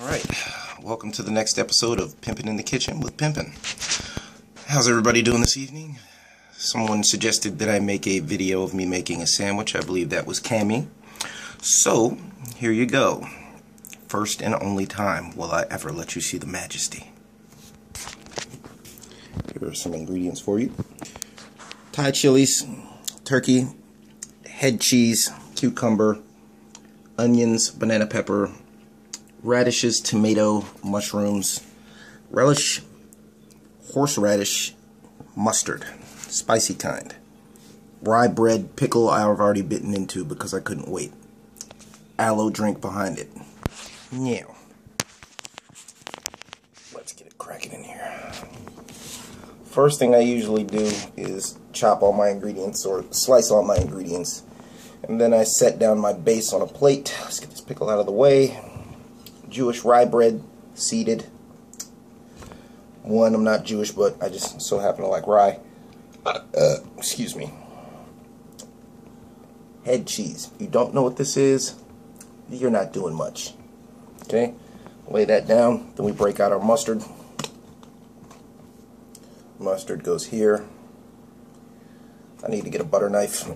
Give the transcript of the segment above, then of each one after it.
Alright, welcome to the next episode of Pimpin in the Kitchen with Pimpin. How's everybody doing this evening? Someone suggested that I make a video of me making a sandwich. I believe that was Cammy. So, here you go. First and only time will I ever let you see the majesty. Here are some ingredients for you. Thai chilies, turkey, head cheese, cucumber, onions, banana pepper, radishes, tomato, mushrooms, relish, horseradish, mustard, spicy kind, rye bread, pickle I've already bitten into because I couldn't wait, aloe drink behind it. Now, let's get it cracking in here. First thing I usually do is chop all my ingredients or slice all my ingredients, and then I set down my base on a plate. Let's get this pickle out of the way. Jewish rye bread, seeded. One, I'm not Jewish, but I just so happen to like rye. Excuse me. Head cheese. If you don't know what this is, you're not doing much. Okay? Lay that down. Then we break out our mustard. Mustard goes here. I need to get a butter knife,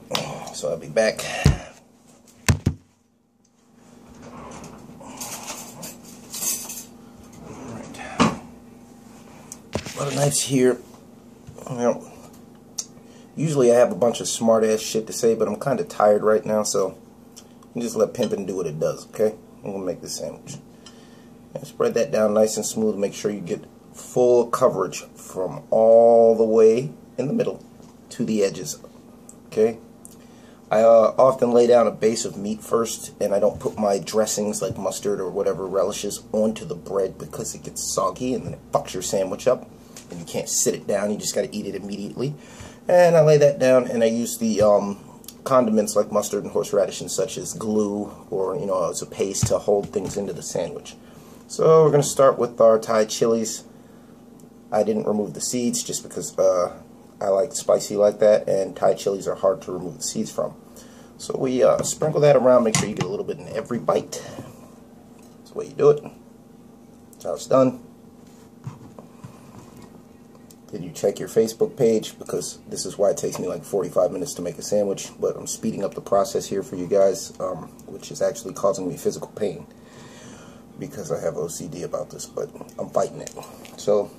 so I'll be back. Butter knife's here. Well, usually I have a bunch of smart ass shit to say, but I'm kind of tired right now, so you just let Pimpin do what it does, okay? I'm gonna make this sandwich. And spread that down nice and smooth. Make sure you get full coverage from all the way in the middle to the edges, okay? I often lay down a base of meat first, and I don't put my dressings like mustard or whatever relishes onto the bread because it gets soggy and then it fucks your sandwich up and you can't sit it down. You just got to eat it immediately. And I lay that down, and I use the condiments like mustard and horseradish and such as glue, or as a paste to hold things into the sandwich. So we're going to start with our Thai chilies. I didn't remove the seeds just because I like spicy like that, and Thai chilies are hard to remove the seeds from. So we sprinkle that around. Make sure you get a little bit in every bite. That's the way you do it. That's how it's done. Then you check your Facebook page, because this is why it takes me like 45 minutes to make a sandwich, but I'm speeding up the process here for you guys, which is actually causing me physical pain because I have OCD about this, but I'm fighting it. So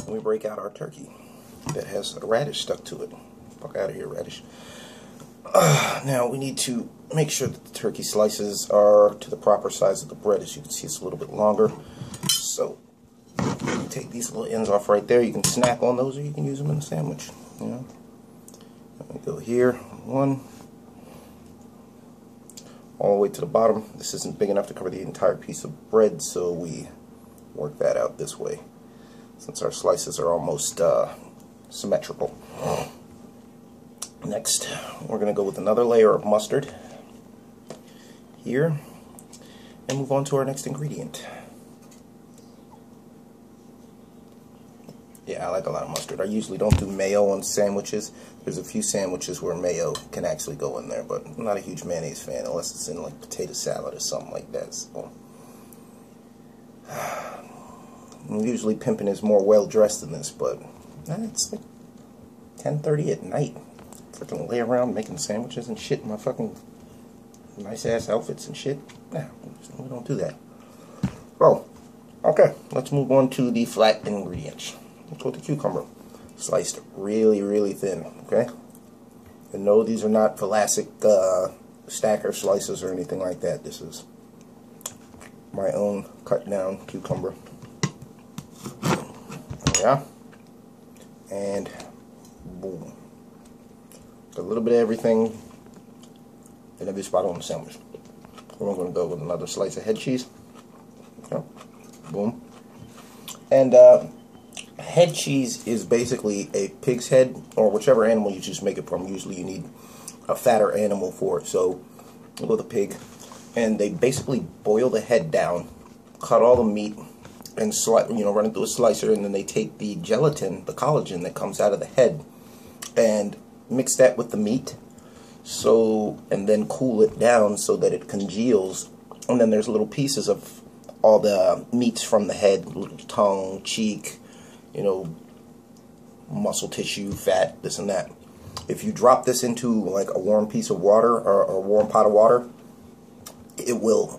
we break out our turkey that has a radish stuck to it. Fuck out of here, radish. Now we need to make sure that the turkey slices are to the proper size of the bread. As you can see, it's a little bit longer. So you take these little ends off right there. You can snack on those, or you can use them in a sandwich. Let me go here, one, all the way to the bottom. This isn't big enough to cover the entire piece of bread, so we work that out this way, since our slices are almost symmetrical. Next, we're going to go with another layer of mustard here and move on to our next ingredient. Yeah, I like a lot of mustard. I usually don't do mayo on sandwiches. There's a few sandwiches where mayo can actually go in there, but I'm not a huge mayonnaise fan unless it's in like potato salad or something like that. So usually Pimpin is more well dressed than this, but it's like 10:30 at night. Freaking lay around making sandwiches and shit in my fucking nice ass outfits and shit. Nah, we don't do that. Oh, okay. Let's move on to the flat ingredients. Let's go with the cucumber, sliced really, really thin. Okay. And no, these are not Vlasic stacker slices or anything like that. This is my own cut down cucumber. Yeah. And boom. A little bit of everything in every spot on the sandwich. We're going to go with another slice of head cheese. Okay. Boom. And head cheese is basically a pig's head, or whichever animal you just make it from. Usually you need a fatter animal for it. So we'll go with a pig. And they basically boil the head down, cut all the meat, and run it through a slicer, and then they take the gelatin, the collagen that comes out of the head, and mix that with the meat, and then cool it down so that it congeals, and then there's little pieces of all the meats from the head, little tongue, cheek, you know, muscle tissue, fat, this and that. If you drop this into like a warm piece of water or a warm pot of water, it will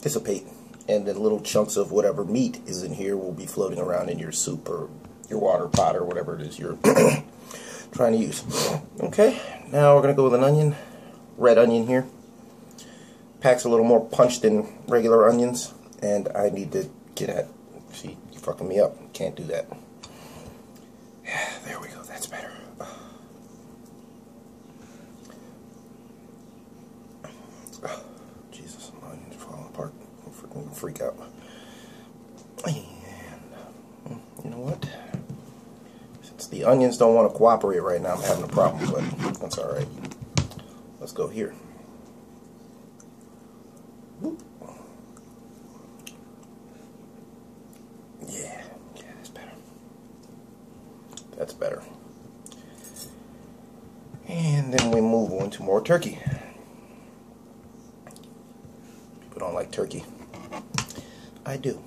dissipate, and then little chunks of whatever meat is in here will be floating around in your soup or your water pot or whatever it is you're trying to use. Okay, now we're going to go with an onion, red onion here. Packs a little more punch than regular onions, and I need to get at, see, you're fucking me up, can't do that. There we go, that's better. Jesus, my onions are falling apart. I'm freaking gonna freak out. And you know what? Since the onions don't want to cooperate right now, I'm having a problem, but that's alright. Let's go here. Yeah, that's better. That's better. And then we move on to more turkey. People don't like turkey. I do.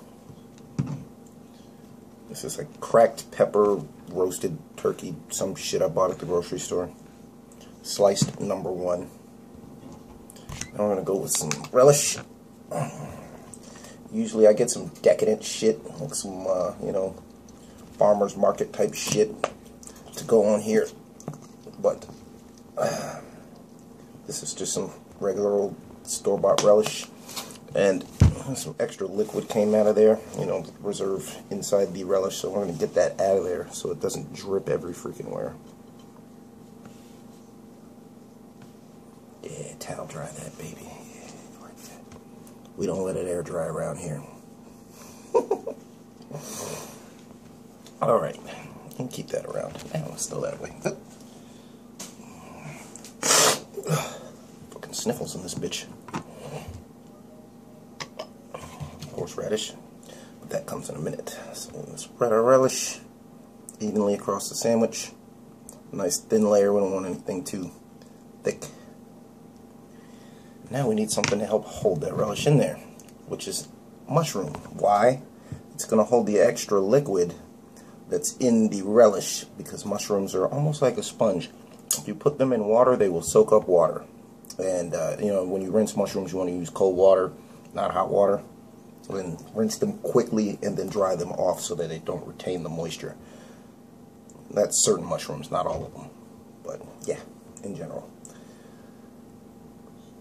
This is like cracked pepper roasted turkey, some shit I bought at the grocery store. Sliced number 1. Now we're gonna go with some relish. Usually I get some decadent shit, like some, you know, farmer's market type shit to go on here. But this is just some regular old store-bought relish. And some extra liquid came out of there, you know, reserve inside the relish. So we're going to get that out of there so it doesn't drip every freaking where. Yeah, towel dry that baby. Yeah, like that. We don't let it air dry around here. Alright, and keep that around. Now let's throw that away. Fucking sniffles in this bitch. Horseradish, but that comes in a minute. So let's spread our relish evenly across the sandwich. Nice thin layer, we don't want anything too thick. Now we need something to help hold that relish in there, which is mushroom. Why? It's going to hold the extra liquid that's in the relish, because mushrooms are almost like a sponge. If you put them in water, they will soak up water. And you know, when you rinse mushrooms, you want to use cold water, not hot water. Then rinse them quickly and then dry them off so that they don't retain the moisture. That's certain mushrooms, not all of them, but yeah, in general.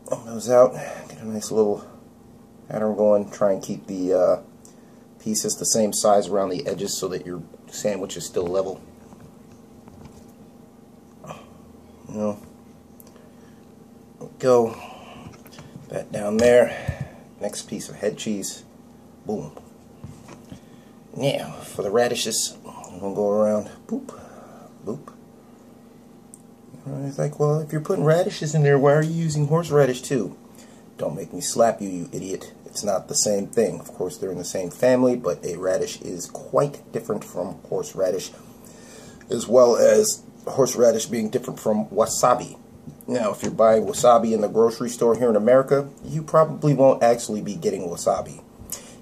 Pull those out, get a nice little pattern going. Try and keep the pieces the same size around the edges so that your sandwich is still level. You know, go that down there. Next piece of head cheese. Boom. Now, for the radishes, I'm going to go around, boop, boop. It's like, well, if you're putting radishes in there, why are you using horseradish too? Don't make me slap you, you idiot. It's not the same thing. Of course, they're in the same family, but a radish is quite different from horseradish, as well as horseradish being different from wasabi. Now, if you're buying wasabi in the grocery store here in America, you probably won't actually be getting wasabi.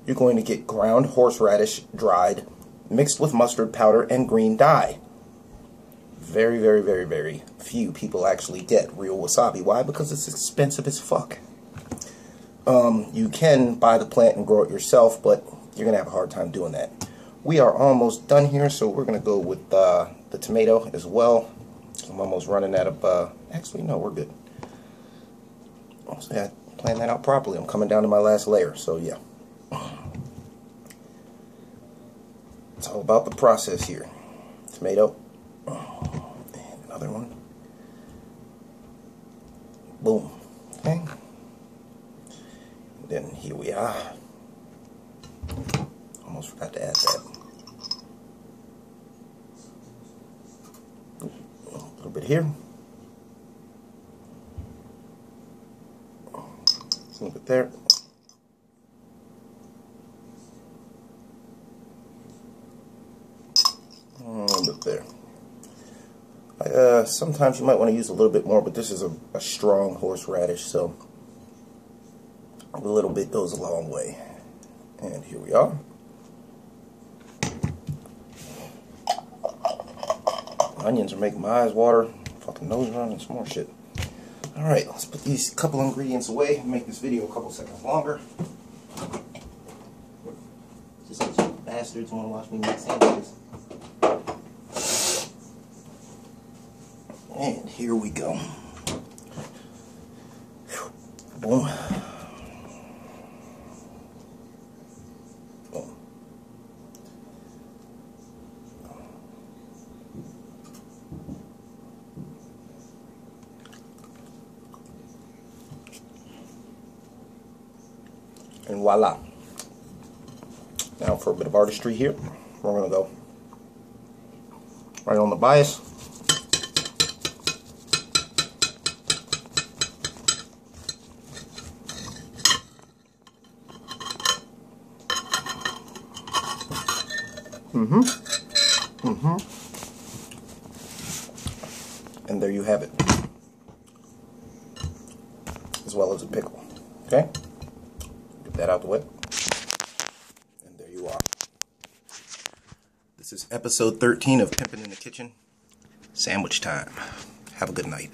You're going to get ground horseradish, dried, mixed with mustard powder and green dye. Very, very, very, very few people actually get real wasabi. Why? Because it's expensive as fuck. You can buy the plant and grow it yourself, but you're going to have a hard time doing that. We are almost done here, so we're going to go with the tomato as well. I'm almost running out of, actually, no, we're good. So yeah, plan that out properly. I'm coming down to my last layer, so yeah. It's all about the process here. Tomato. And another one. Boom. Okay. And then here we are. Almost forgot to add that. A little bit here. A little bit there. A little bit there. Sometimes you might want to use a little bit more, but this is a strong horseradish, so a little bit goes a long way. And here we are. Onions are making my eyes water, fucking nose run, and some more shit. Alright, let's put these couple ingredients away and make this video a couple seconds longer. Just because you bastards want to watch me make sandwiches. And here we go. Boom. Boom. And voila. Now for a bit of artistry here, we're going to go right on the bias. And there you have it. As well as a pickle. Okay? Get that out the way. And there you are. This is episode 13 of Pimpin' in the Kitchen. Sandwich time. Have a good night.